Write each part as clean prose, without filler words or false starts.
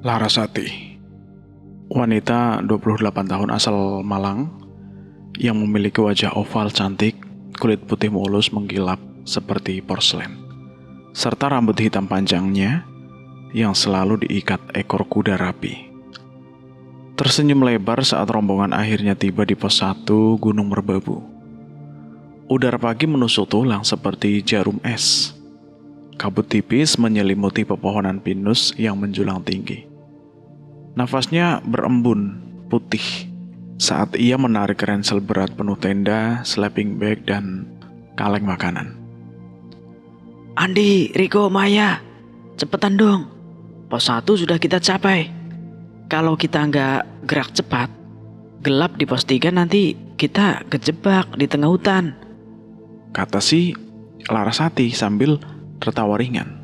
Larasati, wanita 28 tahun asal Malang yang memiliki wajah oval cantik, kulit putih mulus menggilap seperti porselen, serta rambut hitam panjangnya yang selalu diikat ekor kuda rapi. Tersenyum lebar saat rombongan akhirnya tiba di pos 1 Gunung Merbabu. Udara pagi menusuk tulang seperti jarum es. Kabut tipis menyelimuti pepohonan pinus yang menjulang tinggi. Nafasnya berembun putih saat ia menarik ransel berat penuh tenda, sleeping bag, dan kaleng makanan. Andi, Riko, Maya, cepetan dong. Pos 1 sudah kita capai. Kalau kita nggak gerak cepat, gelap di pos 3 nanti kita kejebak di tengah hutan. Kata si Larasati sambil tertawa ringan.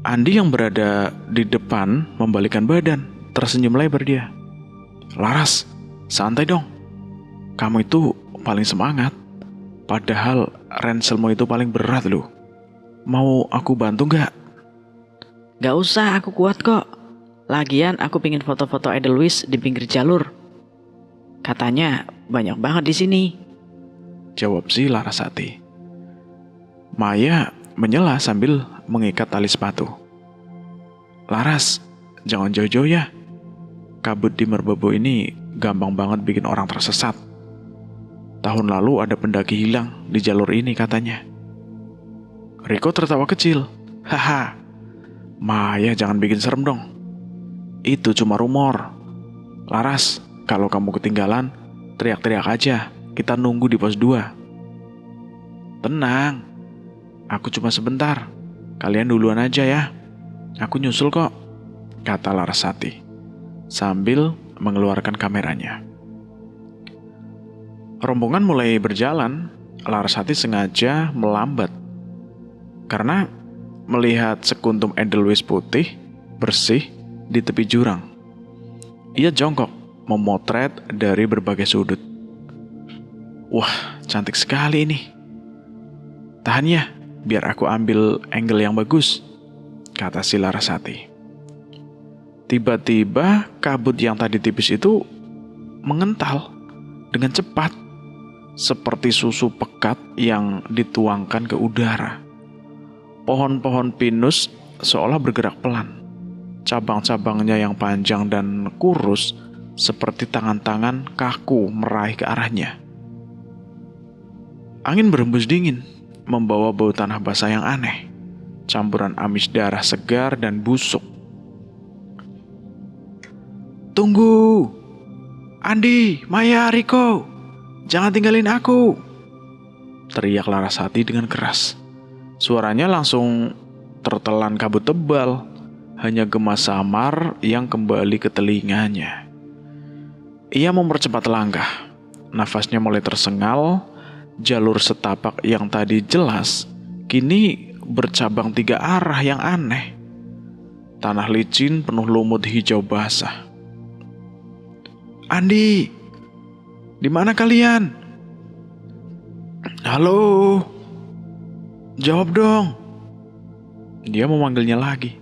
Andi yang berada di depan membalikkan badan, tersenyum lebar dia. Laras, santai dong. Kamu itu paling semangat. Padahal ranselmu itu paling berat loh. Mau aku bantu nggak? Gak usah, aku kuat kok. Lagian aku pingin foto-foto Edelweiss di pinggir jalur. Katanya banyak banget di sini. Jawab si Larasati. Maya menyela sambil mengikat tali sepatu. Laras, jangan jauh-jauh ya. Kabut di Merbabu ini gampang banget bikin orang tersesat. Tahun lalu ada pendaki hilang di jalur ini katanya. Riko tertawa kecil. Haha, Maya jangan bikin serem dong. Itu cuma rumor. Laras, kalau kamu ketinggalan, teriak-teriak aja. Kita nunggu di pos 2. Tenang, aku cuma sebentar. Kalian duluan aja ya. Aku nyusul kok, kata Larasati sambil mengeluarkan kameranya. Rombongan mulai berjalan. Larasati sengaja melambat karena melihat sekuntum Edelweiss putih bersih di tepi jurang. Ia jongkok memotret dari berbagai sudut. Wah, cantik sekali ini. Tahan ya, biar aku ambil angle yang bagus, kata si Larasati. Tiba-tiba kabut yang tadi tipis itu mengental dengan cepat, seperti susu pekat yang dituangkan ke udara. Pohon-pohon pinus seolah bergerak pelan. Cabang-cabangnya yang panjang dan kurus seperti tangan-tangan kaku meraih ke arahnya. Angin berhembus dingin, membawa bau tanah basah yang aneh, campuran amis darah segar dan busuk. Tunggu! Andi, Maya, Riko! Jangan tinggalin aku! Teriak Larasati dengan keras. Suaranya langsung tertelan kabut tebal, hanya gema samar yang kembali ke telinganya. Ia mempercepat langkah, nafasnya mulai tersengal. Jalur setapak yang tadi jelas kini bercabang 3 arah yang aneh. Tanah licin penuh lumut hijau basah. Andi, di mana kalian? Halo, jawab dong. Dia memanggilnya lagi.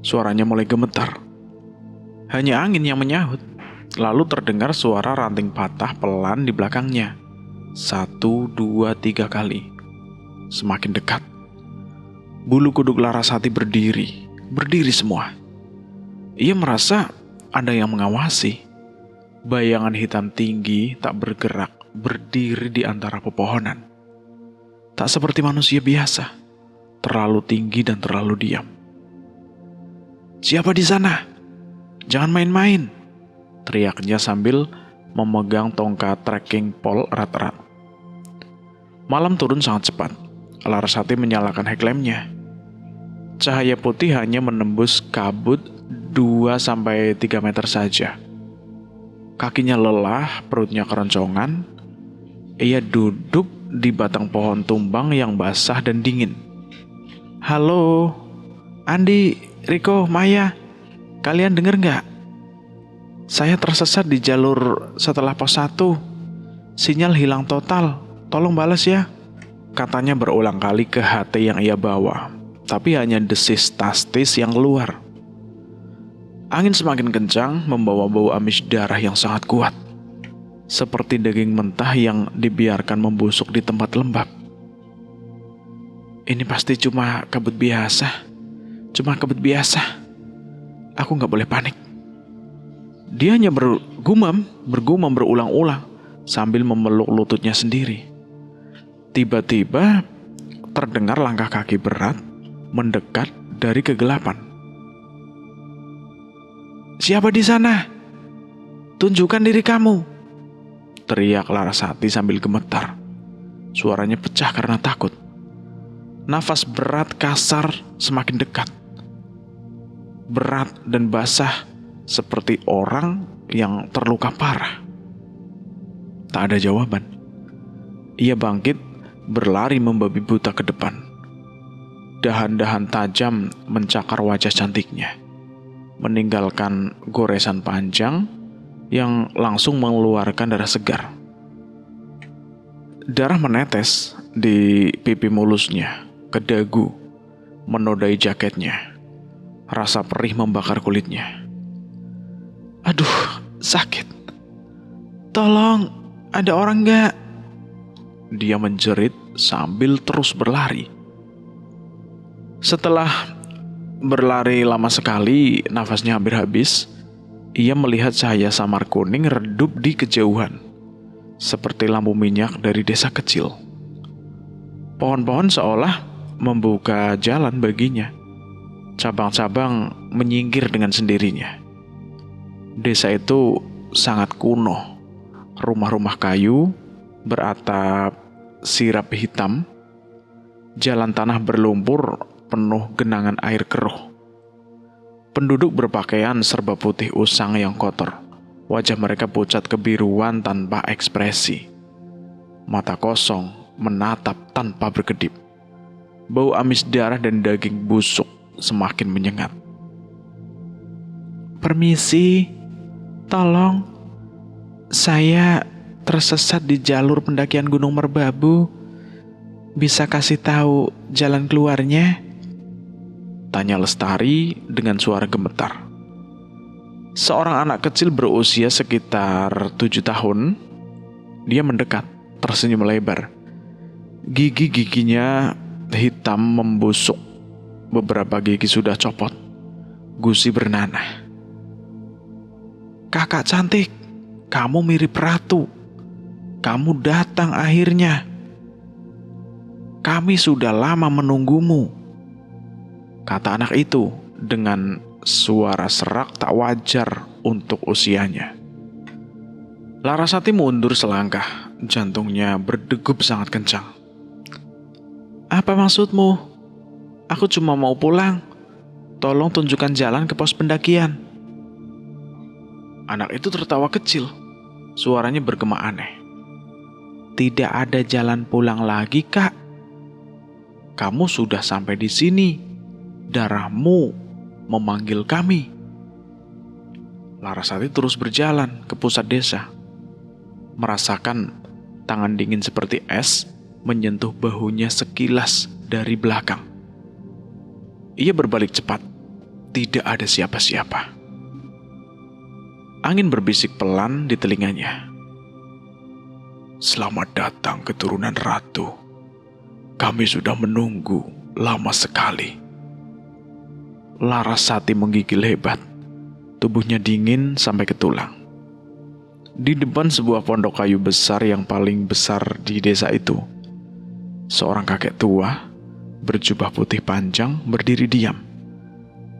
Suaranya mulai gemetar. Hanya angin yang menyahut. Lalu terdengar suara ranting patah pelan di belakangnya. 1, 2, 3 kali. Semakin dekat. Bulu kuduk Larasati berdiri semua. Ia merasa ada yang mengawasi. Bayangan hitam tinggi tak bergerak berdiri di antara pepohonan. Tak seperti manusia biasa, terlalu tinggi dan terlalu diam. Siapa di sana? Jangan main-main, teriaknya sambil memegang tongkat trekking pole erat-erat. Malam turun sangat cepat. Larasati menyalakan headlampnya. Cahaya putih hanya menembus kabut 2-3 meter saja. Kakinya lelah, perutnya keroncongan. Ia duduk di batang pohon tumbang yang basah dan dingin. Halo, Andi, Riko, Maya, kalian dengar nggak? Saya tersesat di jalur setelah pos 1. Sinyal hilang total. Tolong balas ya. Katanya berulang kali ke HT yang ia bawa. Tapi hanya desis tastis yang keluar. Angin semakin kencang membawa bau amis darah yang sangat kuat, seperti daging mentah yang dibiarkan membusuk di tempat lembab. Ini pasti cuma kabut biasa. Aku nggak boleh panik. Dia hanya bergumam berulang-ulang sambil memeluk lututnya sendiri. Tiba-tiba terdengar langkah kaki berat mendekat dari kegelapan. "Siapa di sana? Tunjukkan diri kamu!" teriak Larasati sambil gemetar. Suaranya pecah karena takut. Nafas berat kasar semakin dekat. Berat dan basah seperti orang yang terluka parah. Tak ada jawaban. Ia bangkit, berlari membabi buta ke depan. Dahan-dahan tajam mencakar wajah cantiknya, meninggalkan goresan panjang yang langsung mengeluarkan darah segar. Darah menetes di pipi mulusnya, ke dagu, menodai jaketnya. Rasa perih membakar kulitnya. "Aduh, sakit. Tolong, ada orang nggak?" Dia menjerit sambil terus berlari. Setelah berlari lama sekali, nafasnya hampir habis, ia melihat cahaya samar kuning redup di kejauhan, seperti lampu minyak dari desa kecil. Pohon-pohon seolah membuka jalan baginya. Cabang-cabang menyingkir dengan sendirinya. Desa itu sangat kuno. Rumah-rumah kayu beratap sirap hitam. Jalan tanah berlumpur penuh genangan air keruh. Penduduk berpakaian serba putih usang yang kotor. Wajah mereka pucat kebiruan tanpa ekspresi. Mata kosong menatap tanpa berkedip. Bau amis darah dan daging busuk semakin menyengat. "Permisi, tolong. Saya tersesat di jalur pendakian Gunung Merbabu. Bisa kasih tahu jalan keluarnya?" tanya Lestari dengan suara gemetar. Seorang anak kecil berusia sekitar 7 tahun. Dia mendekat, tersenyum lebar. Gigi-giginya hitam membusuk. Beberapa gigi sudah copot. Gusi bernanah. "Kakak cantik, kamu mirip ratu. Kamu datang akhirnya. Kami sudah lama menunggumu," kata anak itu dengan suara serak tak wajar untuk usianya. Larasati mundur selangkah, jantungnya berdegup sangat kencang. "Apa maksudmu? Aku cuma mau pulang. Tolong tunjukkan jalan ke pos pendakian." Anak itu tertawa kecil. Suaranya bergema aneh. "Tidak ada jalan pulang lagi, Kak. Kamu sudah sampai di sini. Darahmu memanggil kami." Larasati terus berjalan ke pusat desa. Merasakan tangan dingin seperti es menyentuh bahunya sekilas dari belakang. Ia berbalik cepat. Tidak ada siapa-siapa. Angin berbisik pelan di telinganya. "Selamat datang keturunan ratu. Kami sudah menunggu lama sekali." Larasati menggigil hebat. Tubuhnya dingin sampai ke tulang. Di depan sebuah pondok kayu besar yang paling besar di desa itu, seorang kakek tua berjubah putih panjang berdiri diam,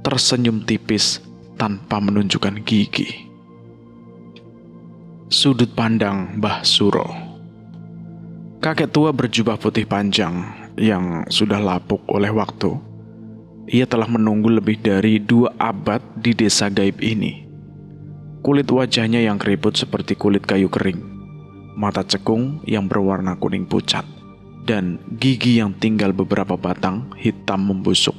tersenyum tipis tanpa menunjukkan gigi. Sudut pandang Mbah Suro. Kakek tua berjubah putih panjang yang sudah lapuk oleh waktu. Ia telah menunggu lebih dari 2 abad di desa gaib ini. Kulit wajahnya yang keriput seperti kulit kayu kering, mata cekung yang berwarna kuning pucat, dan gigi yang tinggal beberapa batang hitam membusuk.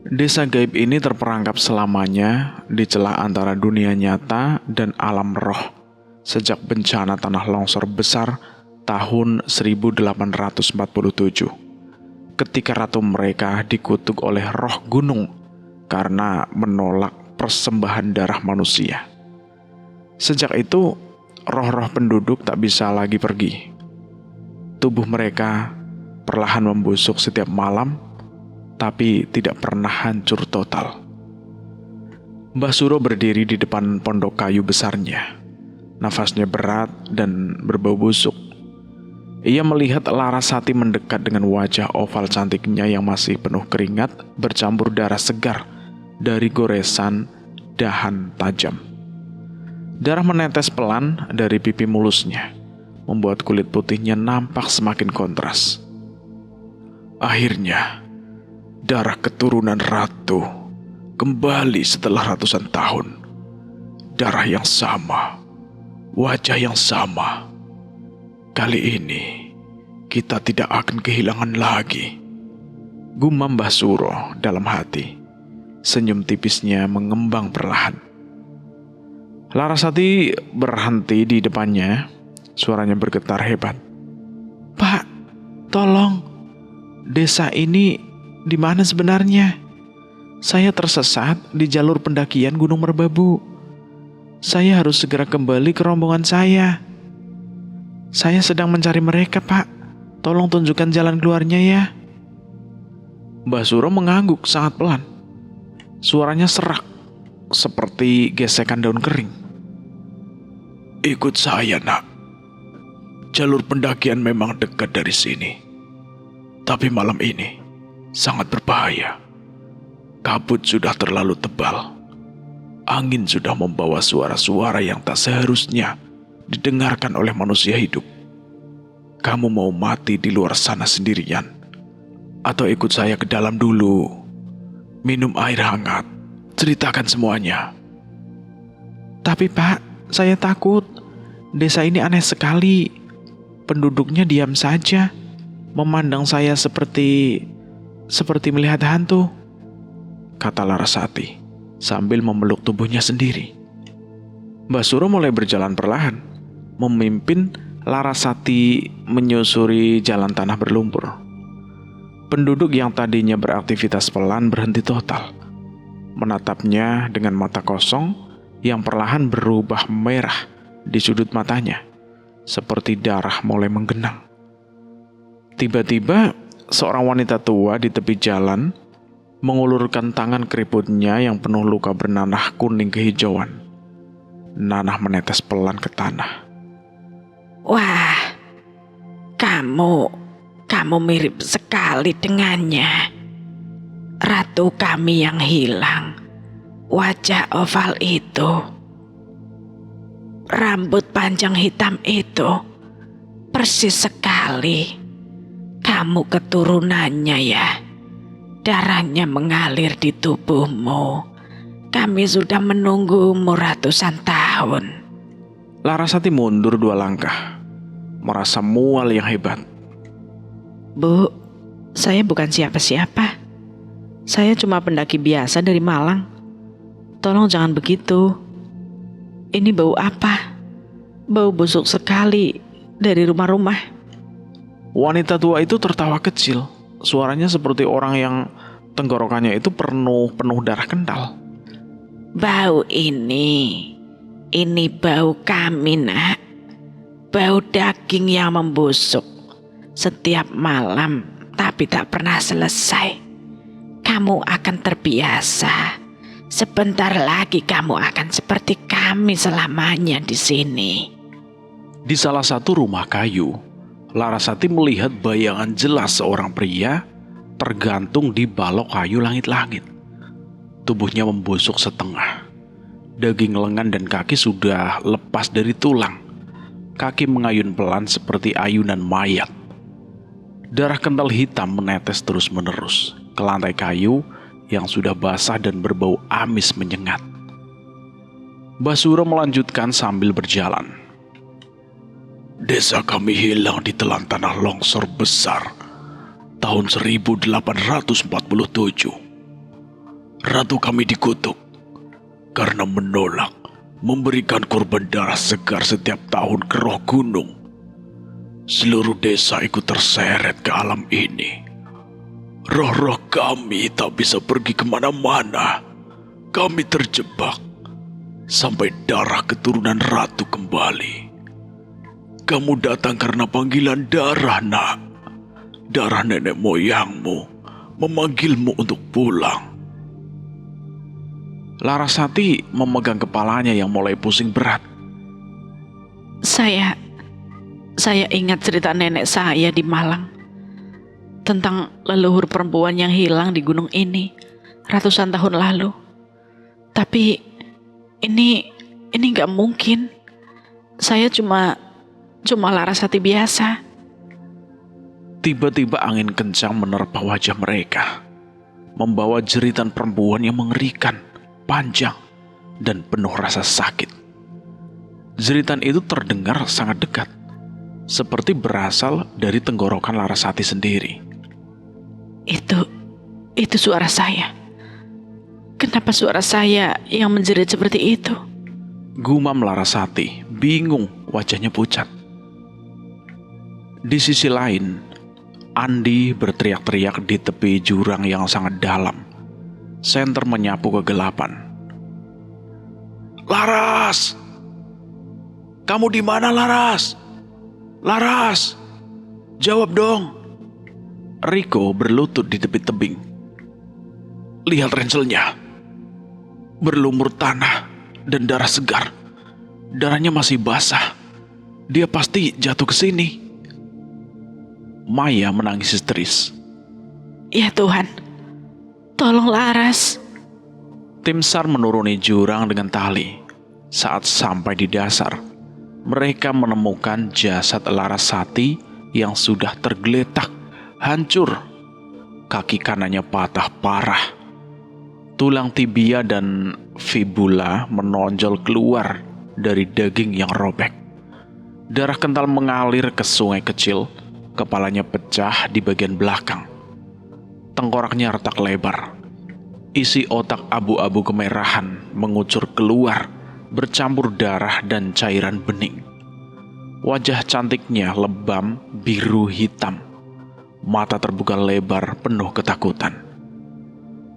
Desa gaib ini terperangkap selamanya di celah antara dunia nyata dan alam roh sejak bencana tanah longsor besar tahun 1847. Ketika ratu mereka dikutuk oleh roh gunung karena menolak persembahan darah manusia. Sejak itu, roh-roh penduduk tak bisa lagi pergi. Tubuh mereka perlahan membusuk setiap malam, tapi tidak pernah hancur total. Mbah Suro berdiri di depan pondok kayu besarnya. Nafasnya berat dan berbau busuk. Ia melihat Larasati mendekat dengan wajah oval cantiknya yang masih penuh keringat bercampur darah segar dari goresan dahan tajam. Darah menetes pelan dari pipi mulusnya, membuat kulit putihnya nampak semakin kontras. Akhirnya, darah keturunan ratu kembali setelah ratusan tahun. Darah yang sama, wajah yang sama. Kali ini, kita tidak akan kehilangan lagi, gumam Mbah Suro dalam hati. Senyum tipisnya mengembang perlahan. Larasati berhenti di depannya. Suaranya bergetar hebat. "Pak, tolong. Desa ini di mana sebenarnya? Saya tersesat di jalur pendakian Gunung Merbabu. Saya harus segera kembali ke rombongan saya. Saya sedang mencari mereka, Pak. Tolong tunjukkan jalan keluarnya ya." Mbah Suro mengangguk sangat pelan. Suaranya serak, seperti gesekan daun kering. "Ikut saya, nak. Jalur pendakian memang dekat dari sini. Tapi malam ini sangat berbahaya. Kabut sudah terlalu tebal. Angin sudah membawa suara-suara yang tak seharusnya didengarkan oleh manusia hidup. Kamu mau mati di luar sana sendirian? Atau ikut saya ke dalam dulu? Minum air hangat. Ceritakan semuanya." "Tapi Pak, saya takut. Desa ini aneh sekali. Penduduknya diam saja, memandang saya seperti melihat hantu," kata Larasati sambil memeluk tubuhnya sendiri. Mbah Suro mulai berjalan perlahan, memimpin Larasati menyusuri jalan tanah berlumpur. Penduduk yang tadinya beraktivitas pelan berhenti total, menatapnya dengan mata kosong yang perlahan berubah merah di sudut matanya, seperti darah mulai menggenang. Tiba-tiba, seorang wanita tua di tepi jalan mengulurkan tangan keriputnya yang penuh luka bernanah kuning kehijauan. Nanah menetes pelan ke tanah. "Wah, kamu mirip sekali dengannya. Ratu kami yang hilang. Wajah oval itu. Rambut panjang hitam itu. Persis sekali. Kamu keturunannya ya. Darahnya mengalir di tubuhmu. Kami sudah menunggumu ratusan tahun." Larasati mundur 2 langkah, merasa mual yang hebat. "Bu, saya bukan siapa-siapa. Saya cuma pendaki biasa dari Malang. Tolong jangan begitu. Ini bau apa? Bau busuk sekali dari rumah-rumah." Wanita tua itu tertawa kecil. Suaranya seperti orang yang tenggorokannya itu penuh darah kental. "Bau ini bau kami, nak. Bau daging yang membusuk setiap malam tapi tak pernah selesai. Kamu akan terbiasa. Sebentar lagi kamu akan seperti kami selamanya di sini." Di salah satu rumah kayu, Larasati melihat bayangan jelas seorang pria tergantung di balok kayu langit-langit. Tubuhnya membusuk setengah. Daging lengan dan kaki sudah lepas dari tulang. Kaki mengayun pelan seperti ayunan mayat. Darah kental hitam menetes terus-menerus ke lantai kayu yang sudah basah dan berbau amis menyengat. Mbah Suro melanjutkan sambil berjalan. "Desa kami hilang di telan tanah longsor besar tahun 1847. Ratu kami dikutuk karena menolak memberikan korban darah segar setiap tahun ke roh gunung. Seluruh desa ikut terseret ke alam ini. Roh-roh kami tak bisa pergi kemana-mana. Kami terjebak sampai darah keturunan ratu kembali. Kamu datang karena panggilan darah, nak. Darah nenek moyangmu memanggilmu untuk pulang. Larasati memegang kepalanya yang mulai pusing berat. Saya ingat cerita nenek saya di Malang tentang leluhur perempuan yang hilang di gunung ini ratusan tahun lalu. Tapi ini nggak mungkin. Saya cuma Larasati biasa. Tiba-tiba angin kencang menerpa wajah mereka, membawa jeritan perempuan yang mengerikan, panjang, dan penuh rasa sakit. Jeritan itu terdengar sangat dekat, seperti berasal dari tenggorokan Larasati sendiri. Itu suara saya. Kenapa suara saya yang menjerit seperti itu? Gumam Larasati, bingung, wajahnya pucat. Di sisi lain, Andi berteriak-teriak di tepi jurang yang sangat dalam. Senter menyapu kegelapan. Laras! Kamu di mana, Laras? Laras! Jawab dong. Riko berlutut di tepi tebing. Lihat ranselnya. Berlumur tanah dan darah segar. Darahnya masih basah. Dia pasti jatuh ke sini. Maya menangis histeris. Ya Tuhan, tolong Laras. Tim SAR menuruni jurang dengan tali. Saat sampai di dasar, mereka menemukan jasad Larasati yang sudah tergeletak, hancur. Kaki kanannya patah parah. Tulang tibia dan fibula menonjol keluar dari daging yang robek. Darah kental mengalir ke sungai kecil. Kepalanya pecah di bagian belakang. Tengkoraknya retak lebar. Isi otak abu-abu kemerahan mengucur keluar, bercampur darah dan cairan bening. Wajah cantiknya lebam biru hitam. Mata terbuka lebar penuh ketakutan.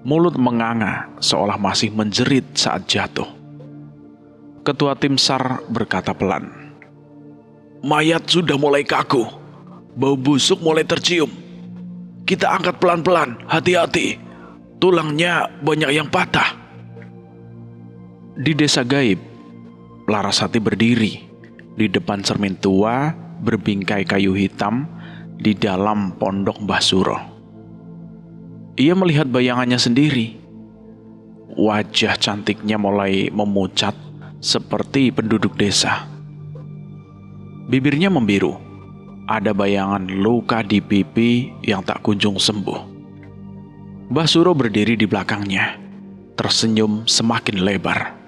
Mulut menganga seolah masih menjerit saat jatuh. Ketua tim SAR berkata pelan. Mayat sudah mulai kaku. Bau busuk mulai tercium. Kita angkat pelan-pelan, hati-hati. Tulangnya banyak yang patah. Di desa gaib, Larasati berdiri di depan cermin tua berbingkai kayu hitam di dalam pondok Mbah Suro. Ia melihat bayangannya sendiri. Wajah cantiknya mulai memucat seperti penduduk desa. Bibirnya membiru. Ada bayangan luka di pipi yang tak kunjung sembuh. Mbah Suro berdiri di belakangnya, tersenyum semakin lebar.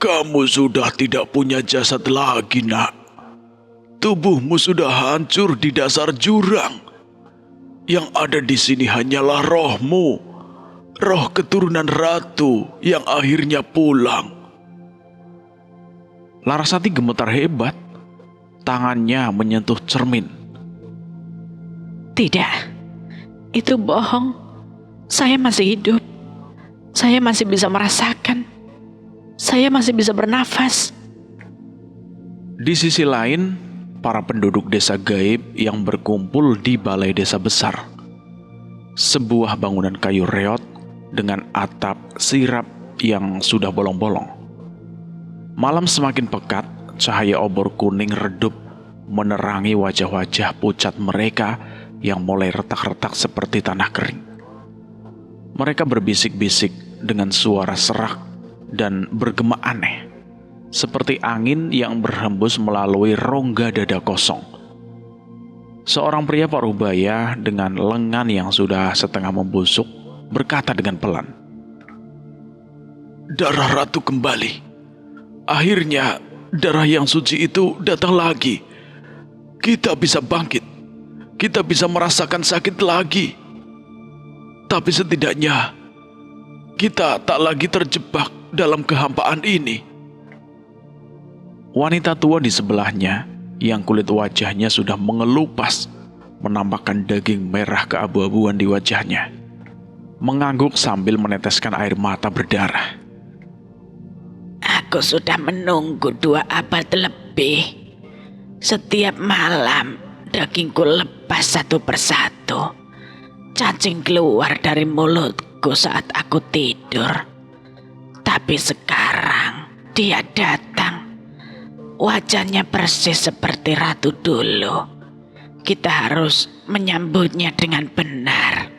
Kamu sudah tidak punya jasad lagi, nak. Tubuhmu sudah hancur di dasar jurang. Yang ada di sini hanyalah rohmu, roh keturunan ratu yang akhirnya pulang. Larasati gemetar hebat. Tangannya menyentuh cermin. Tidak, itu bohong. Saya masih hidup. Saya masih bisa merasakan. Saya masih bisa bernafas. Di sisi lain, para penduduk desa gaib yang berkumpul di balai desa besar. Sebuah bangunan kayu reot dengan atap sirap yang sudah bolong-bolong. Malam semakin pekat. Cahaya obor kuning redup menerangi wajah-wajah pucat mereka yang mulai retak-retak seperti tanah kering. Mereka berbisik-bisik dengan suara serak dan bergema aneh, seperti angin yang berhembus melalui rongga dada kosong. Seorang pria parubaya dengan lengan yang sudah setengah membusuk berkata dengan pelan, Darah ratu kembali. Akhirnya darah yang suci itu datang lagi. Kita bisa bangkit. Kita bisa merasakan sakit lagi. Tapi setidaknya kita tak lagi terjebak dalam kehampaan ini. Wanita tua di sebelahnya yang kulit wajahnya sudah mengelupas, menampakkan daging merah keabu-abuan di wajahnya. mengangguk sambil meneteskan air mata berdarah. Aku sudah menunggu 2 abad lebih. Setiap malam dagingku lepas satu persatu. Cacing keluar dari mulutku saat aku tidur. Tapi sekarang dia datang. Wajahnya persis seperti ratu dulu. Kita harus menyambutnya dengan benar.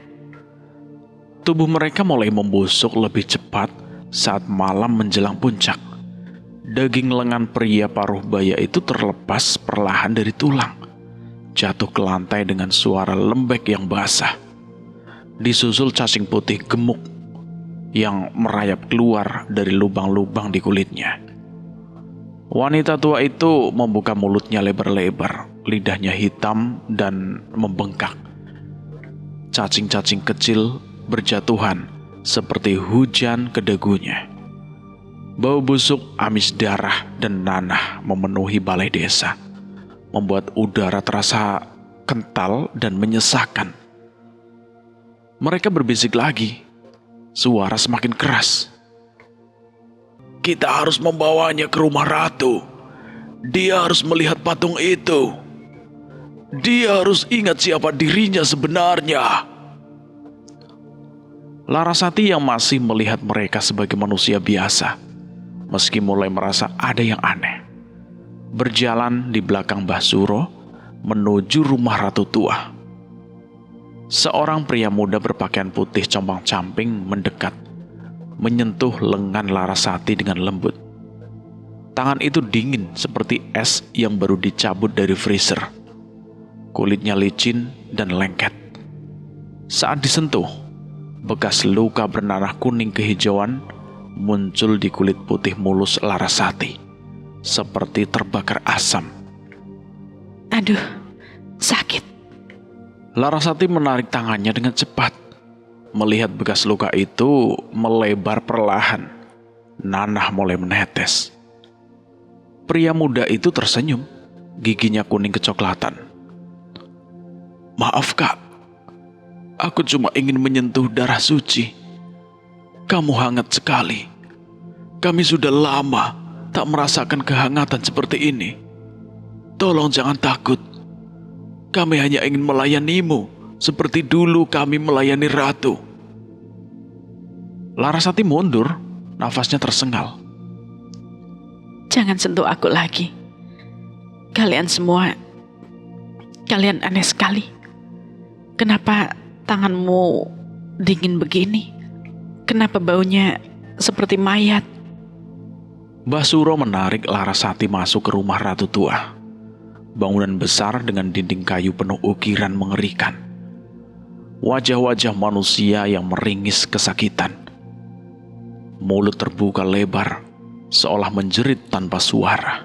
Tubuh mereka mulai membusuk lebih cepat saat malam menjelang puncak. Daging lengan pria paruh baya itu terlepas perlahan dari tulang, jatuh ke lantai dengan suara lembek yang basah. Disusul cacing putih gemuk yang merayap keluar dari lubang-lubang di kulitnya. Wanita tua itu membuka mulutnya lebar-lebar, lidahnya hitam dan membengkak. Cacing-cacing kecil berjatuhan seperti hujan ke dagunya. Bau busuk, amis darah, dan nanah memenuhi balai desa, membuat udara terasa kental dan menyesakkan. Mereka berbisik lagi, suara semakin keras. Kita harus membawanya ke rumah ratu. Dia harus melihat patung itu. Dia harus ingat siapa dirinya sebenarnya. Larasati yang masih melihat mereka sebagai manusia biasa, meski mulai merasa ada yang aneh, berjalan di belakang Mbah Suro menuju rumah ratu tua. Seorang pria muda berpakaian putih compang-camping mendekat, menyentuh lengan Larasati dengan lembut. Tangan itu dingin seperti es yang baru dicabut dari freezer. Kulitnya licin dan lengket. Saat disentuh, bekas luka bernanah kuning kehijauan muncul di kulit putih mulus Larasati, seperti terbakar asam. Aduh, sakit. Larasati menarik tangannya dengan cepat. Melihat bekas luka itu melebar perlahan, nanah mulai menetes. Pria muda itu tersenyum, giginya kuning kecoklatan. Maaf kak, aku cuma ingin menyentuh darah suci. Kamu hangat sekali. Kami sudah lama tak merasakan kehangatan seperti ini. Tolong jangan takut. Kami hanya ingin melayanimu seperti dulu kami melayani ratu. Larasati mundur, nafasnya tersengal. Jangan sentuh aku lagi. Kalian semua, kalian aneh sekali. Kenapa tanganmu dingin begini? Kenapa baunya seperti mayat? Mbah Suro menarik Larasati masuk ke rumah ratu tua. Bangunan besar dengan dinding kayu penuh ukiran mengerikan. Wajah-wajah manusia yang meringis kesakitan. Mulut terbuka lebar, seolah menjerit tanpa suara.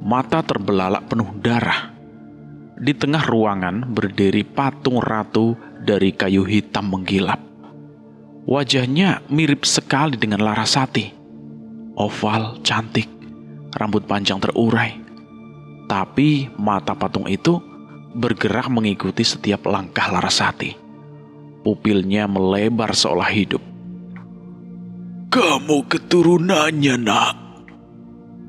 Mata terbelalak penuh darah. Di tengah ruangan berdiri patung ratu dari kayu hitam menggilap. Wajahnya mirip sekali dengan Larasati. Oval, cantik, rambut panjang terurai. Tapi mata patung itu bergerak mengikuti setiap langkah Larasati. Pupilnya melebar seolah hidup. Kamu keturunannya, nak,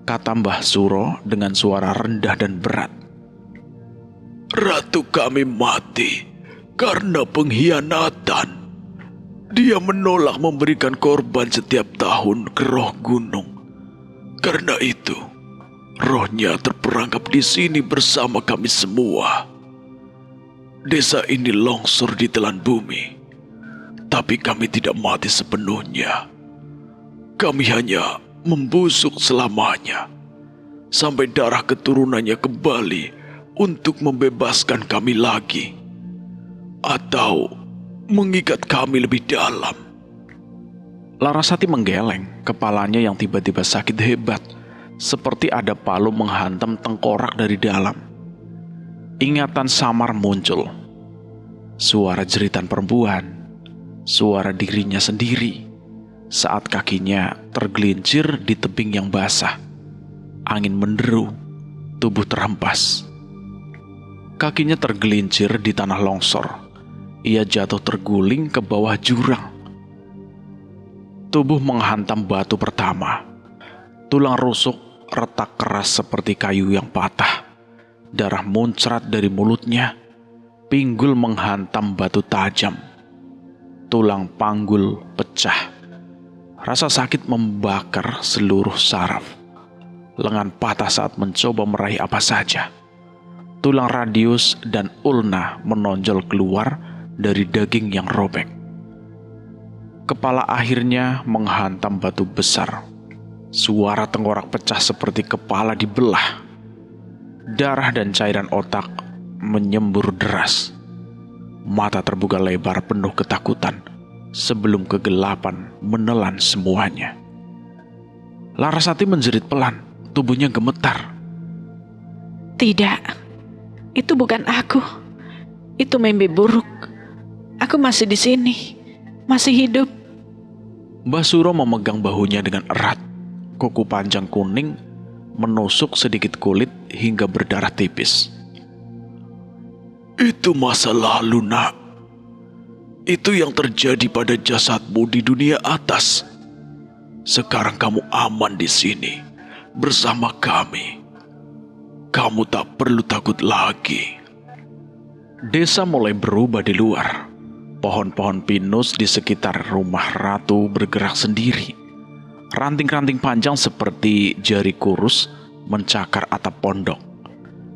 kata Mbah Suro dengan suara rendah dan berat. Ratu kami mati karena pengkhianatan. Dia menolak memberikan korban setiap tahun ke roh gunung. Karena itu, rohnya terperangkap di sini bersama kami semua. Desa ini longsor di telan bumi, tapi kami tidak mati sepenuhnya. Kami hanya membusuk selamanya, sampai darah keturunannya kembali untuk membebaskan kami lagi, atau mengikat kami lebih dalam. Larasati menggeleng, kepalanya yang tiba-tiba sakit hebat, seperti ada palu menghantam tengkorak dari dalam. Ingatan samar muncul. Suara jeritan perempuan, suara dirinya sendiri, saat kakinya tergelincir di tebing yang basah. Angin menderu, tubuh terhempas. Kakinya tergelincir di tanah longsor, ia jatuh terguling ke bawah jurang. Tubuh menghantam batu pertama. Tulang rusuk retak keras seperti kayu yang patah. Darah muncrat dari mulutnya. Pinggul menghantam batu tajam. Tulang panggul pecah. Rasa sakit membakar seluruh saraf. Lengan patah saat mencoba meraih apa saja. Tulang radius dan ulna menonjol keluar dari daging yang robek. Kepala akhirnya menghantam batu besar. Suara tengkorak pecah seperti kepala dibelah. Darah dan cairan otak menyembur deras. Mata terbuka lebar penuh ketakutan sebelum kegelapan menelan semuanya. Larasati menjerit pelan, tubuhnya gemetar. Tidak. Itu bukan aku. Itu mimpi buruk. Aku masih di sini. Masih hidup. Mbah Suro memegang bahunya dengan erat. Kuku panjang kuning menusuk sedikit kulit hingga berdarah tipis. Itu masa lalu, Nak. Itu yang terjadi pada jasadmu di dunia atas. Sekarang kamu aman di sini bersama kami. Kamu tak perlu takut lagi. Desa mulai berubah di luar. Pohon-pohon pinus di sekitar rumah ratu bergerak sendiri. Ranting-ranting panjang seperti jari kurus mencakar atap pondok.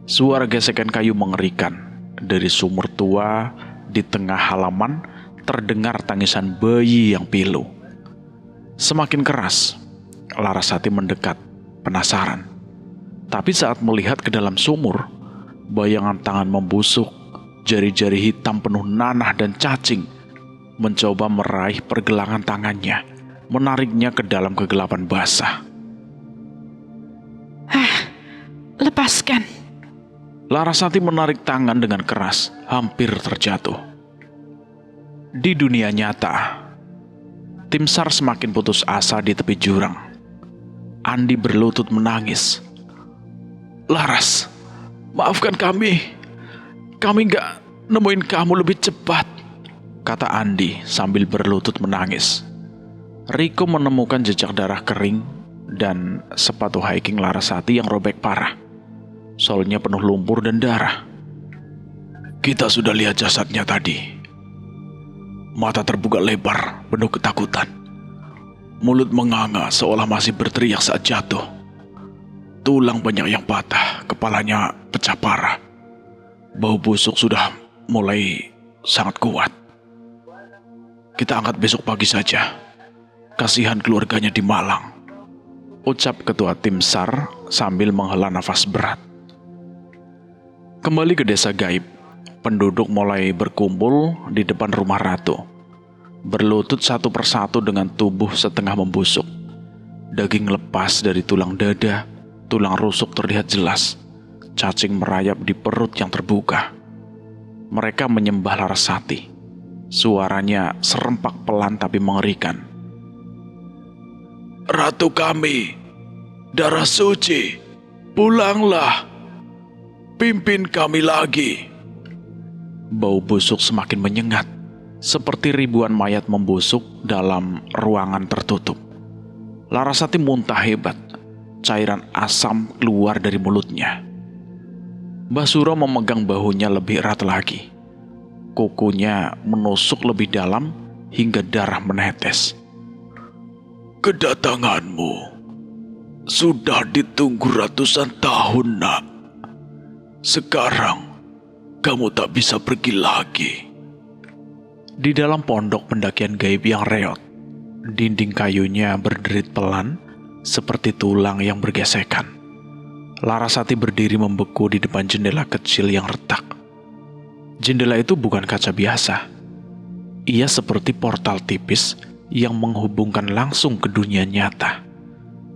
Suara gesekan kayu mengerikan. Dari sumur tua di tengah halaman terdengar tangisan bayi yang pilu. Semakin keras, Larasati mendekat, penasaran. Tapi saat melihat ke dalam sumur, bayangan tangan membusuk, jari-jari hitam penuh nanah dan cacing, mencoba meraih pergelangan tangannya, menariknya ke dalam kegelapan basah. Lepaskan. Larasati menarik tangan dengan keras, hampir terjatuh. Di dunia nyata, tim SAR semakin putus asa di tepi jurang. Andi berlutut menangis. Laras, maafkan kami. Kami gak nemuin kamu lebih cepat, kata Andi sambil berlutut menangis. Riko menemukan jejak darah kering dan sepatu hiking Larasati yang robek parah. Solnya penuh lumpur dan darah. Kita sudah lihat jasadnya tadi. Mata terbuka lebar, penuh ketakutan. Mulut menganga seolah masih berteriak saat jatuh. Tulang banyak yang patah, kepalanya pecah parah. Bau busuk sudah mulai sangat kuat. Kita angkat besok pagi saja. Kasihan keluarganya di Malang, ucap ketua tim SAR sambil menghela nafas berat. Kembali ke desa gaib, penduduk mulai berkumpul di depan rumah ratu. Berlutut satu persatu dengan tubuh setengah membusuk. Daging lepas dari tulang dada, tulang rusuk terlihat jelas. Cacing merayap di perut yang terbuka. Mereka menyembah Larasati. Suaranya serempak pelan tapi mengerikan. Ratu kami, darah suci, pulanglah. Pimpin kami lagi. Bau busuk semakin menyengat, seperti ribuan mayat membusuk dalam ruangan tertutup. Larasati muntah hebat, cairan asam keluar dari mulutnya. Mbah Suro memegang bahunya lebih erat lagi. Kukunya menusuk lebih dalam hingga darah menetes. Kedatanganmu sudah ditunggu ratusan tahun, Nak. Sekarang kamu tak bisa pergi lagi. Di dalam pondok pendakian gaib yang reot, dinding kayunya berderit pelan seperti tulang yang bergesekan. Larasati berdiri membeku di depan jendela kecil yang retak. Jendela itu bukan kaca biasa. Ia seperti portal tipis yang menghubungkan langsung ke dunia nyata,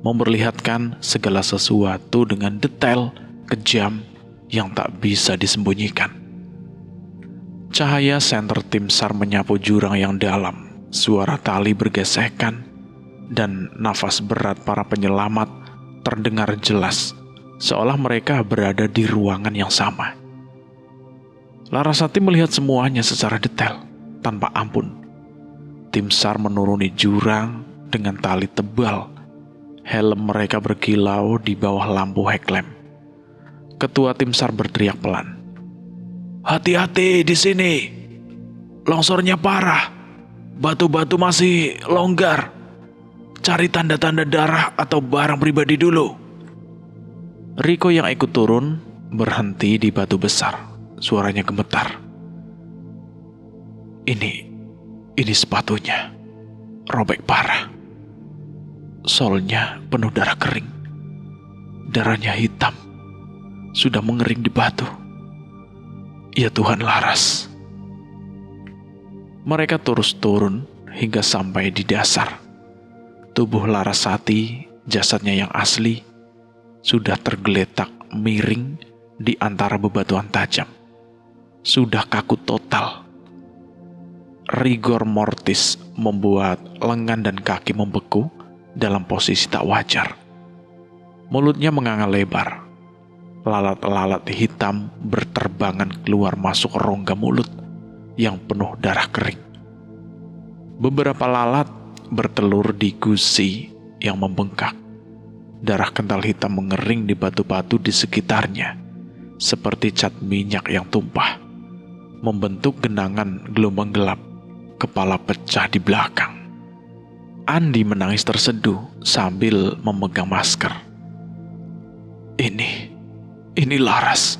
memperlihatkan segala sesuatu dengan detail kejam yang tak bisa disembunyikan. Cahaya senter tim SAR menyapu jurang yang dalam, suara tali bergesekan, dan nafas berat para penyelamat terdengar jelas, seolah mereka berada di ruangan yang sama. Larasati melihat semuanya secara detail, tanpa ampun. Tim SAR menuruni jurang dengan tali tebal. Helm mereka berkilau di bawah lampu headlamp. Ketua tim SAR berteriak pelan. "Hati-hati di sini. Longsornya parah. Batu-batu masih longgar. Cari tanda-tanda darah atau barang pribadi dulu." Riko yang ikut turun berhenti di batu besar. Suaranya gemetar. Ini sepatunya. Robek parah. Solnya penuh darah kering. Darahnya hitam. Sudah mengering di batu. Ya Tuhan, Laras. Mereka terus turun hingga sampai di dasar. Tubuh Larasati, jasadnya yang asli, sudah tergeletak miring di antara bebatuan tajam. Sudah kaku total. Rigor mortis membuat lengan dan kaki membeku dalam posisi tak wajar. Mulutnya menganga lebar. Lalat-lalat hitam berterbangan keluar masuk rongga mulut yang penuh darah kering. Beberapa lalat bertelur di gusi yang membengkak. Darah kental hitam mengering di batu-batu di sekitarnya, seperti cat minyak yang tumpah, membentuk genangan gelombang gelap. Kepala pecah di belakang. Andi menangis terseduh sambil memegang masker. Ini Laras.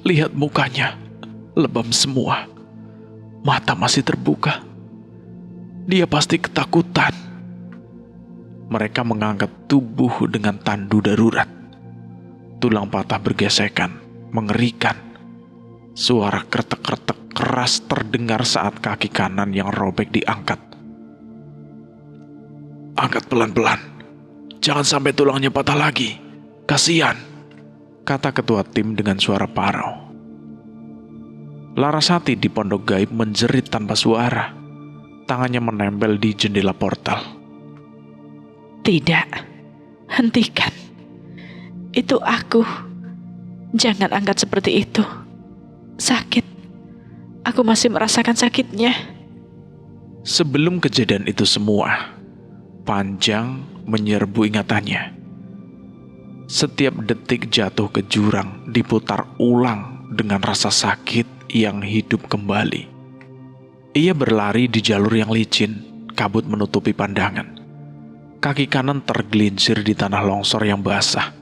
Lihat mukanya, lebam semua. Mata masih terbuka. Dia pasti ketakutan. Mereka mengangkat tubuh dengan tandu darurat. Tulang patah bergesekan, mengerikan. Suara kretek-kretek keras terdengar saat kaki kanan yang robek diangkat. "Angkat pelan-pelan. Jangan sampai tulangnya patah lagi. Kasihan," kata ketua tim dengan suara parau. Larasati di pondok gaib menjerit tanpa suara. Tangannya menempel di jendela portal. Tidak, hentikan. Itu aku. Jangan angkat seperti itu. Sakit. Aku masih merasakan sakitnya. Sebelum kejadian itu semua, panjang menyerbu ingatannya. Setiap detik jatuh ke jurang diputar ulang dengan rasa sakit yang hidup kembali. Ia berlari di jalur yang licin, kabut menutupi pandangan. Kaki kanan tergelincir di tanah longsor yang basah.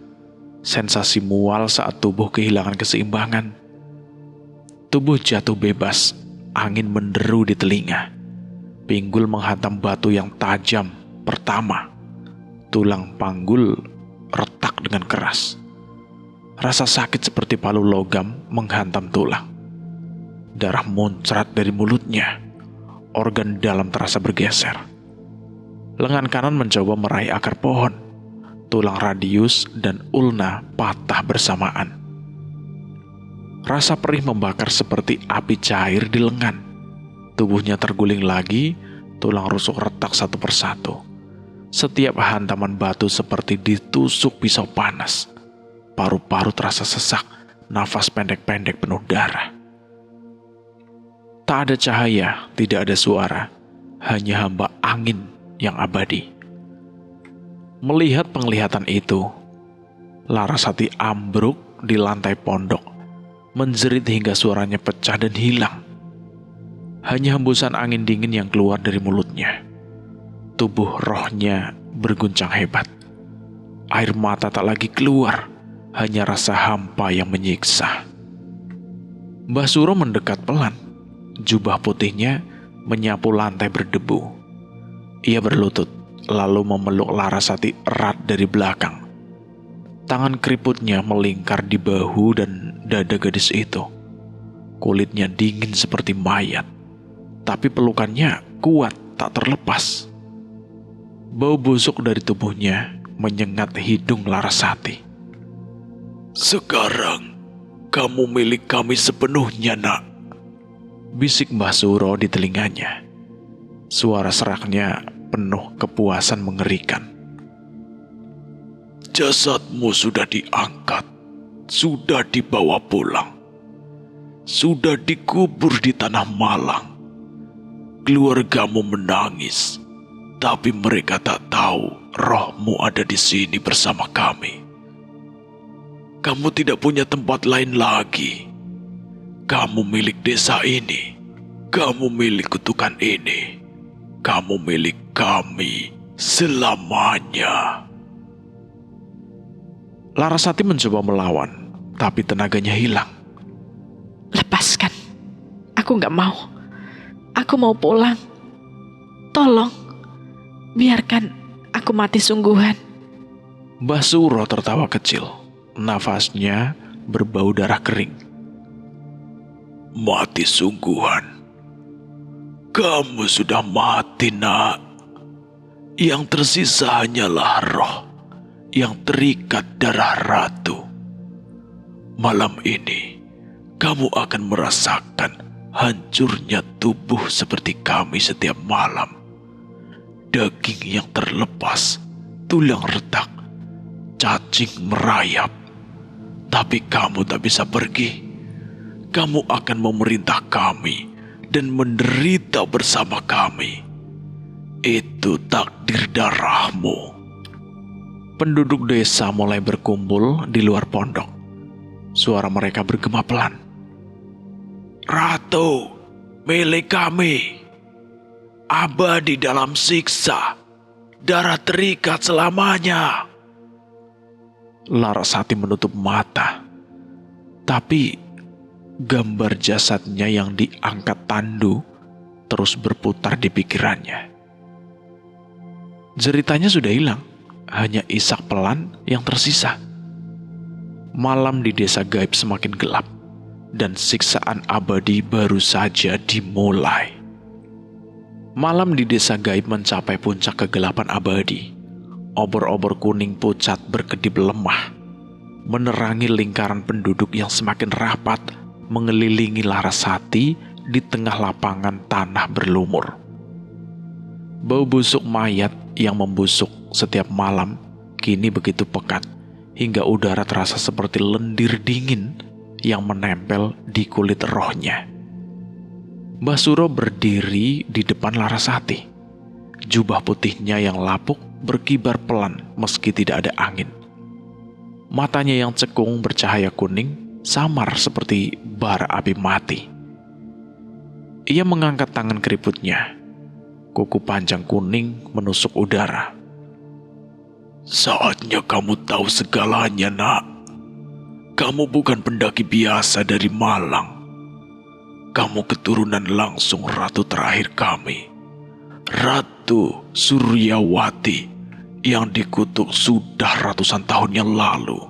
Sensasi mual saat tubuh kehilangan keseimbangan. Tubuh jatuh bebas, angin menderu di telinga. Pinggul menghantam batu yang tajam pertama. Tulang panggul retak dengan keras. Rasa sakit seperti palu logam menghantam tulang. Darah muncrat dari mulutnya. Organ dalam terasa bergeser. Lengan kanan mencoba meraih akar pohon. Tulang radius dan ulna patah bersamaan. Rasa perih membakar seperti api cair di lengan. Tubuhnya terguling lagi, tulang rusuk retak satu persatu. Setiap hantaman batu seperti ditusuk pisau panas. Paru-paru terasa sesak, nafas pendek-pendek penuh darah. Tak ada cahaya, tidak ada suara, hanya hamba angin yang abadi. Melihat penglihatan itu, Larasati ambruk di lantai pondok. Menjerit hingga suaranya pecah dan hilang. Hanya hembusan angin dingin yang keluar dari mulutnya. Tubuh rohnya berguncang hebat. Air mata tak lagi keluar, hanya rasa hampa yang menyiksa. Mbah Suro mendekat pelan. Jubah putihnya menyapu lantai berdebu. Ia berlutut, lalu memeluk Larasati erat dari belakang. Tangan keriputnya melingkar di bahu dan dada gadis itu. Kulitnya dingin seperti mayat, tapi pelukannya kuat tak terlepas. Bau busuk dari tubuhnya menyengat hidung Larasati. "Sekarang kamu milik kami sepenuhnya, nak," bisik Mbah Suro di telinganya. Suara seraknya penuh kepuasan mengerikan. "Jasadmu sudah diangkat, sudah dibawa pulang. sudah dikubur di tanah Malang. Keluargamu menangis, tapi mereka tak tahu rohmu ada di sini bersama kami. Kamu tidak punya tempat lain lagi. Kamu milik desa ini. Kamu milik kutukan ini. Kamu milik kami selamanya. Larasati mencoba melawan, tapi tenaganya hilang. Lepaskan. Aku nggak mau. Aku mau pulang. Tolong, biarkan aku mati sungguhan. Mbah Suro tertawa kecil. Nafasnya berbau darah kering. Mati sungguhan. Kamu sudah mati, nak. Yang tersisa hanyalah roh yang terikat darah ratu. Malam ini, kamu akan merasakan hancurnya tubuh seperti kami setiap malam. Daging yang terlepas, tulang retak, cacing merayap. Tapi kamu tak bisa pergi. Kamu akan memerintah kami dan menderita bersama kami. Itu takdir darahmu. Penduduk desa mulai berkumpul di luar pondok. Suara mereka bergema pelan. Ratu, milik kami. Abadi dalam siksa. Darah terikat selamanya. Larasati menutup mata. Tapi gambar jasadnya yang diangkat tandu terus berputar di pikirannya. Jeritanya sudah hilang, hanya isak pelan yang tersisa. Malam di desa gaib semakin gelap, dan siksaan abadi baru saja dimulai. Malam di desa gaib mencapai puncak kegelapan abadi. Obor-obor kuning pucat berkedip lemah, menerangi lingkaran penduduk yang semakin rapat mengelilingi Larasati di tengah lapangan tanah berlumur. Bau busuk mayat yang membusuk setiap malam kini begitu pekat hingga udara terasa seperti lendir dingin yang menempel di kulit rohnya. Mbah Suro berdiri di depan Larasati. Jubah putihnya yang lapuk berkibar pelan meski tidak ada angin. Matanya yang cekung bercahaya kuning samar seperti bara api mati. Ia mengangkat tangan keriputnya. Kuku panjang kuning menusuk udara. Saatnya kamu tahu segalanya, nak. Kamu bukan pendaki biasa dari Malang. Kamu keturunan langsung ratu terakhir kami. Ratu Suryawati yang dikutuk sudah ratusan tahun yang lalu.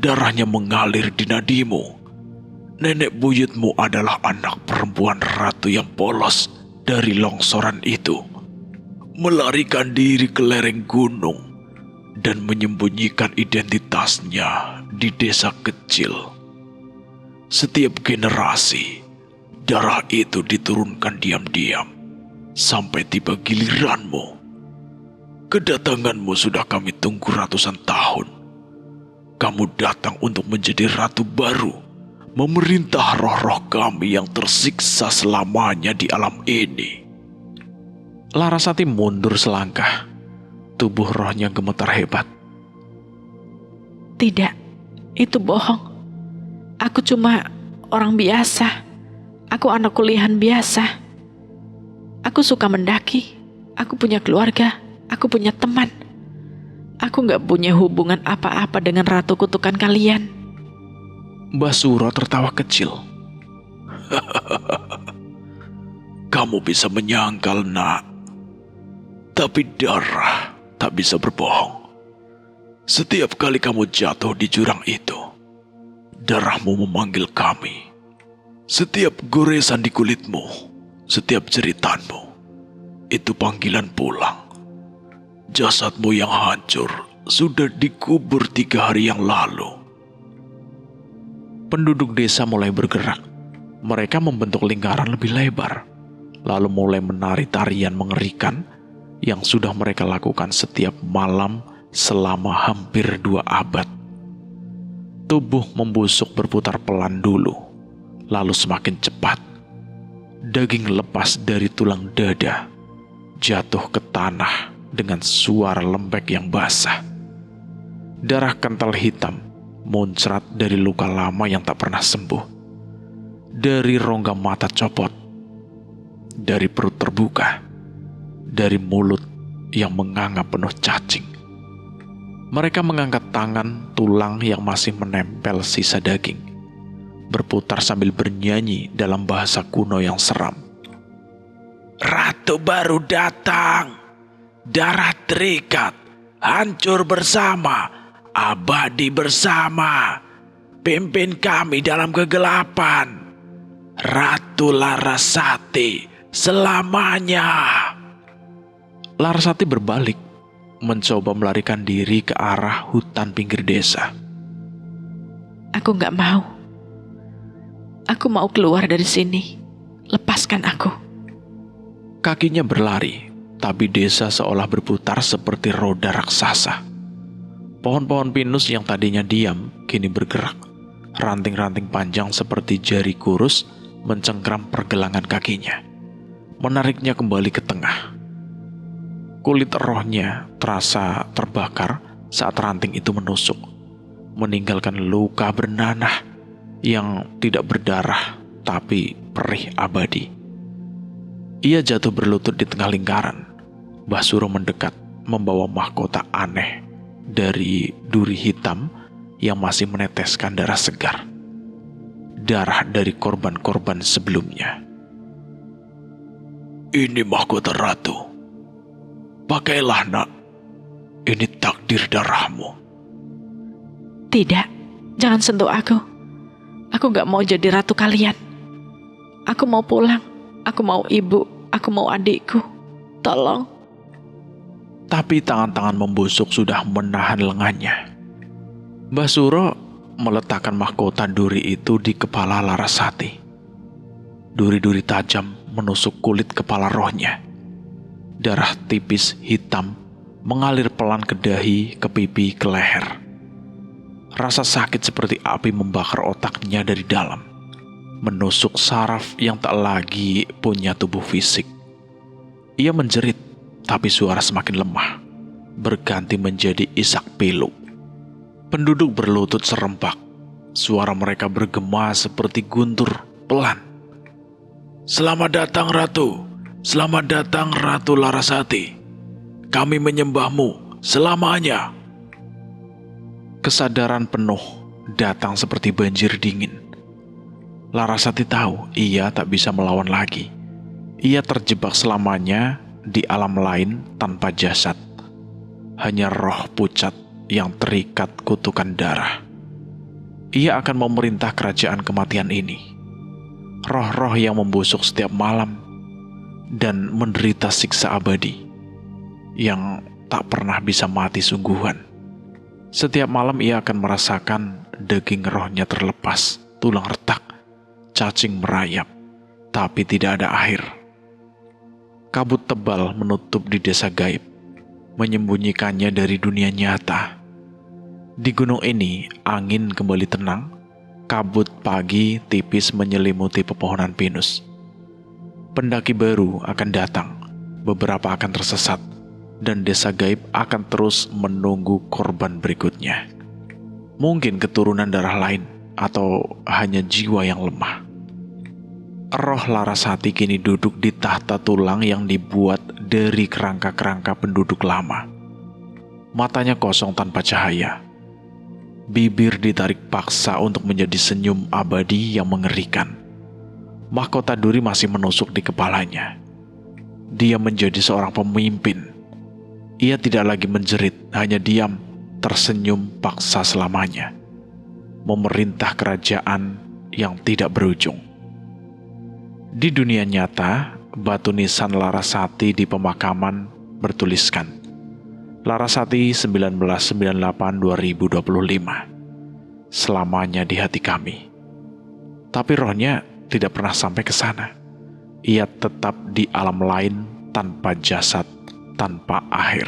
Darahnya mengalir di nadimu. Nenek buyutmu adalah anak perempuan ratu yang polos dari longsoran itu, melarikan diri ke lereng gunung dan menyembunyikan identitasnya di desa kecil. Setiap generasi, darah itu diturunkan diam-diam sampai tiba giliranmu. Kedatanganmu sudah kami tunggu ratusan tahun. Kamu datang untuk menjadi ratu baru, memerintah roh-roh kami yang tersiksa selamanya di alam ini. Larasati mundur selangkah. Tubuh rohnya gemetar hebat. Tidak, itu bohong. Aku cuma orang biasa. Aku anak kuliahan biasa. Aku suka mendaki. Aku punya keluarga. Aku punya teman. Aku gak punya hubungan apa-apa dengan ratu kutukan kalian. Mbah Suro tertawa kecil. Kamu bisa menyangkal, nak. Tapi darah tak bisa berbohong. Setiap kali kamu jatuh di jurang itu, darahmu memanggil kami. Setiap goresan di kulitmu, setiap jeritanmu, itu panggilan pulang. Jasadmu yang hancur sudah dikubur 3 hari yang lalu. Penduduk desa mulai bergerak. Mereka membentuk lingkaran lebih lebar, lalu mulai menari tarian mengerikan yang sudah mereka lakukan setiap malam selama hampir 2 abad. Tubuh membusuk berputar pelan dulu, lalu semakin cepat. Daging lepas dari tulang dada, jatuh ke tanah dengan suara lembek yang basah. Darah kental hitam muncrat dari luka lama yang tak pernah sembuh, dari rongga mata copot, dari perut terbuka, dari mulut yang menganga penuh cacing. Mereka mengangkat tangan tulang yang masih menempel sisa daging, berputar sambil bernyanyi dalam bahasa kuno yang seram. Ratu baru datang, darah terikat, hancur bersama, abadi bersama, pimpin kami dalam kegelapan. Ratu Larasati selamanya. Larasati berbalik, mencoba melarikan diri ke arah hutan pinggir desa. Aku nggak mau. Aku mau keluar dari sini. Lepaskan aku. Kakinya berlari, tapi desa seolah berputar seperti roda raksasa. Pohon-pohon pinus yang tadinya diam, kini bergerak. Ranting-ranting panjang seperti jari kurus mencengkram pergelangan kakinya, menariknya kembali ke tengah. Kulit rohnya terasa terbakar saat ranting itu menusuk, meninggalkan luka bernanah yang tidak berdarah tapi perih abadi. Ia jatuh berlutut di tengah lingkaran. Basuro mendekat, membawa mahkota aneh dari duri hitam yang masih meneteskan darah segar. Darah dari korban-korban sebelumnya. Ini mahkota ratu. Pakailah, nak. Ini takdir darahmu. Tidak, jangan sentuh aku. Aku gak mau jadi ratu kalian. Aku mau pulang. Aku mau ibu. Aku mau adikku. Tolong. Tapi tangan-tangan membusuk sudah menahan lengannya. Basuro meletakkan mahkota duri itu di kepala Larasati. Duri-duri tajam menusuk kulit kepala rohnya. Darah tipis hitam mengalir pelan ke dahi, ke pipi, ke leher. Rasa sakit seperti api membakar otaknya dari dalam, menusuk saraf yang tak lagi punya tubuh fisik. Ia menjerit, tapi suara semakin lemah, berganti menjadi isak pilu. Penduduk berlutut serempak, suara mereka bergema seperti guntur pelan. Selamat datang, Ratu. Selamat datang, Ratu Larasati. Kami menyembahmu selamanya. Kesadaran penuh datang seperti banjir dingin. Larasati tahu ia tak bisa melawan lagi. Ia terjebak selamanya di alam lain tanpa jasad. Hanya roh pucat yang terikat kutukan darah. Ia akan memerintah kerajaan kematian ini. Roh-roh yang membusuk setiap malam dan menderita siksa abadi yang tak pernah bisa mati sungguhan. Setiap malam ia akan merasakan daging rohnya terlepas, tulang retak, cacing merayap, tapi tidak ada akhir. Kabut tebal menutup di desa gaib, menyembunyikannya dari dunia nyata. Di gunung ini, angin kembali tenang, kabut pagi tipis menyelimuti pepohonan pinus. Pendaki baru akan datang, beberapa akan tersesat, dan desa gaib akan terus menunggu korban berikutnya. Mungkin keturunan darah lain, atau hanya jiwa yang lemah. Roh Larasati kini duduk di tahta tulang yang dibuat dari kerangka-kerangka penduduk lama. Matanya kosong tanpa cahaya. Bibir ditarik paksa untuk menjadi senyum abadi yang mengerikan. Mahkota duri masih menusuk di kepalanya. Dia menjadi seorang pemimpin. Ia tidak lagi menjerit, hanya diam, tersenyum paksa selamanya. Memerintah kerajaan yang tidak berujung. Di dunia nyata, batu nisan Larasati di pemakaman bertuliskan Larasati 1998-2025. Selamanya di hati kami. Tapi rohnya tidak pernah sampai ke sana. Ia tetap di alam lain tanpa jasad, tanpa akhir.